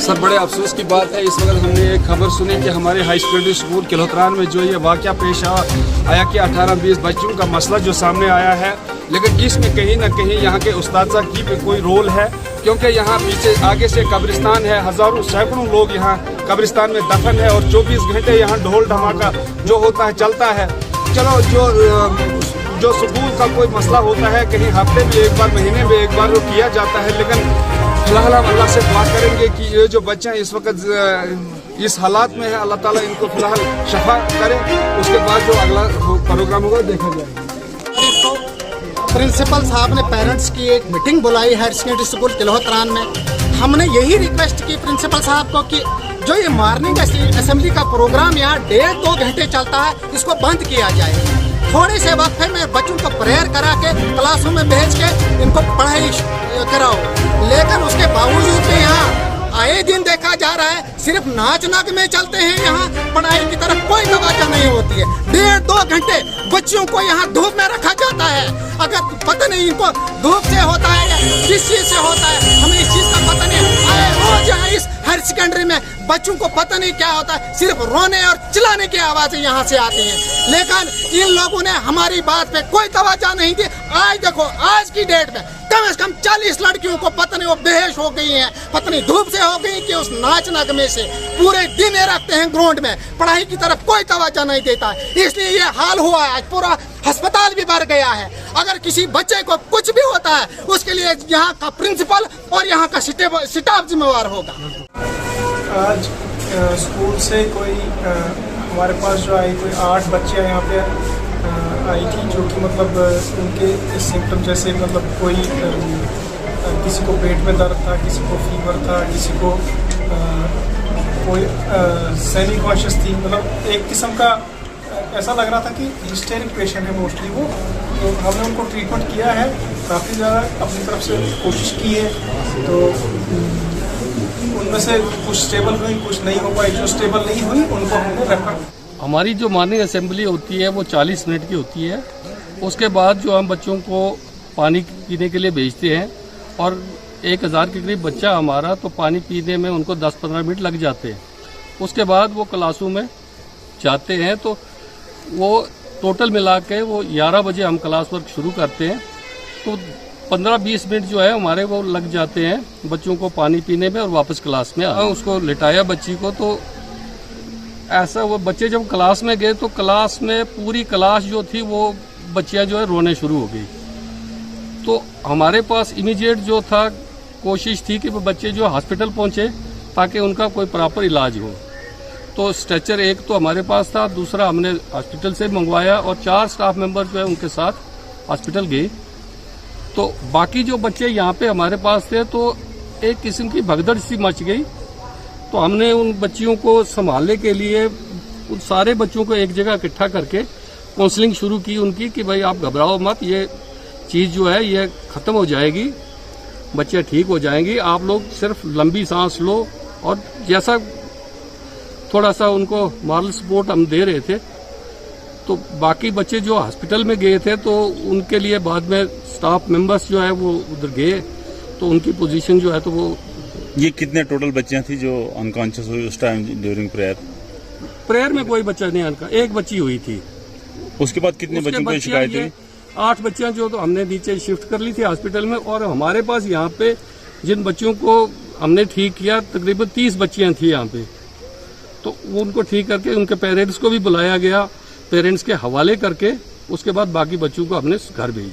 सब बड़े अफसोस की बात है। इस वक्त हमने एक खबर सुनी कि हमारे हाई सेकेंडरी स्कूल किलोत्रान में जो ये वाक़या पेश आया कि 18-20 बच्चों का मसला जो सामने आया है, लेकिन इसमें कहीं ना कहीं यहाँ के उस्ताद की भी कोई रोल है, क्योंकि यहाँ पीछे आगे से कब्रिस्तान है, हज़ारों सैकड़ों लोग यहाँ कब्रिस्तान में दफन है और 24 घंटे यहाँ ढोल धमाका जो होता है चलता है। चलो जो स्कूल का कोई मसला होता है कहीं हफ्ते में एक बार, महीने में एक बार वो किया जाता है, लेकिन फिलहाल हम अल्लाह से दुआ करेंगे कि ये जो बच्चे हैं इस वक्त इस हालात में है, अल्लाह ताला इनको फिलहाल शफा करे। उसके बाद जो अगला प्रोग्राम होगा देखा जाएगा। प्रिंसिपल साहब ने पेरेंट्स की एक मीटिंग बुलाई हायर सेकेंडरी स्कूल किलोत्रान में। हमने यही रिक्वेस्ट की प्रिंसिपल साहब को कि जो ये मॉर्निंग असेंबली का प्रोग्राम यहाँ 1.5-2 घंटे चलता है, इसको बंद किया जाए। थोड़े से वक्त में बच्चों को प्रेयर करा के क्लासों में भेज के इनको पढ़ाई कराओ, लेकिन उसके बावजूद भी यहाँ आए दिन देखा जा रहा है सिर्फ नाच नाच में चलते हैं। यहाँ पढ़ाई की तरफ कोई तवज्जो नहीं होती है। 1.5-2 घंटे बच्चों को यहाँ धूप में रखा जाता है। अगर पता नहीं इनको धूप से होता है या किस चीज से होता है, हमें इस चीज का पता नहीं। आए रोज यहाँ इस हायर सेकेंडरी में बच्चों को पता नहीं क्या होता है, सिर्फ रोने और चिल्लाने की आवाजें यहाँ से आती हैं, लेकिन इन लोगों ने हमारी बात पे कोई तवज्जो नहीं दी। आज देखो, आज की डेट में कम से कम 40 लड़कियों को पता नहीं वो बेहोश हो गई हैं, पता नहीं धूप से हो गई कि उस नाच नगमे से। पूरे दिन रखते हैं ग्राउंड में, पढ़ाई की तरफ कोई तवज्जो नहीं देता है, इसलिए ये हाल हुआ है। आज पूरा अस्पताल भी भर गया है। अगर किसी बच्चे को कुछ भी होता है उसके लिए यहाँ का प्रिंसिपल और यहाँ का स्टाफ जिम्मेवार होगा। आज स्कूल से कोई हमारे पास जो आई कोई 8 बच्चे यहाँ पे आई थी, जो कि मतलब उनके सिम्टम जैसे मतलब कोई किसी को पेट में दर्द था, किसी को फीवर था, किसी को कोई सेमी कॉन्शियस थी। मतलब एक किस्म का ऐसा लग रहा था कि हिस्टेरिक पेशेंट है मोस्टली वो। तो हमने उनको ट्रीटमेंट किया है, काफ़ी ज़्यादा अपनी तरफ से कोशिश की है। तो उनमें से कुछ स्टेबल हुई, कुछ नहीं हो पाई। जो स्टेबल नहीं हुई उनको हमने रखा। हमारी जो मॉर्निंग असेंबली होती है वो 40 मिनट की होती है। उसके बाद जो हम बच्चों को पानी पीने के लिए भेजते हैं और 1000 के करीब बच्चा हमारा, तो पानी पीने में उनको 10-15 मिनट लग जाते हैं। उसके बाद वो क्लासों में जाते हैं, तो वो टोटल मिला के वो 11 बजे हम क्लास वर्क शुरू करते हैं। तो 15-20 मिनट जो है हमारे वो लग जाते हैं बच्चों को पानी पीने में और वापस क्लास में। उसको लिटाया बच्ची को, तो ऐसा वो बच्चे जब क्लास में गए तो क्लास में पूरी क्लास जो थी वो बच्चियां जो है रोने शुरू हो गई। तो हमारे पास इमीडिएट जो था कोशिश थी कि वो बच्चे जो हॉस्पिटल पहुंचे ताकि उनका कोई प्रॉपर इलाज हो। तो स्ट्रेचर एक तो हमारे पास था, दूसरा हमने हॉस्पिटल से मंगवाया और 4 स्टाफ मेंबर जो है उनके साथ हॉस्पिटल गए। तो बाकी जो बच्चे यहाँ पे हमारे पास थे तो एक किस्म की भगदड़ सी मच गई। तो हमने उन बच्चियों को संभालने के लिए उन सारे बच्चों को एक जगह इकट्ठा करके काउंसलिंग शुरू की उनकी कि भाई आप घबराओ मत, ये चीज़ जो है ये ख़त्म हो जाएगी, बच्चे ठीक हो जाएंगी, आप लोग सिर्फ लंबी सांस लो। और जैसा थोड़ा सा उनको मॉरल सपोर्ट हम दे रहे थे, तो बाकी बच्चे जो हॉस्पिटल में गए थे तो उनके लिए बाद में स्टाफ मेंबर्स जो है वो उधर गए, तो उनकी पोजीशन जो है तो वो। ये कितने टोटल बच्चियां थी जो अनकॉन्शियस हुई उस टाइम ड्यूरिंग प्रेयर? प्रेयर में कोई बच्चा नहीं अनका, एक बच्ची हुई थी। उसके बाद कितने बच्चों को शिकायत हुई? 8 बच्चियां जो तो हमने नीचे शिफ्ट कर ली थी हॉस्पिटल में। और हमारे पास यहाँ पे जिन बच्चों को हमने ठीक किया तकरीबन 30 बच्चियां थी यहाँ पे। तो वो उनको ठीक करके उनके पेरेंट्स को भी बुलाया गया, पेरेंट्स के हवाले करके उसके बाद बाकी बच्चों को हमने घर भेज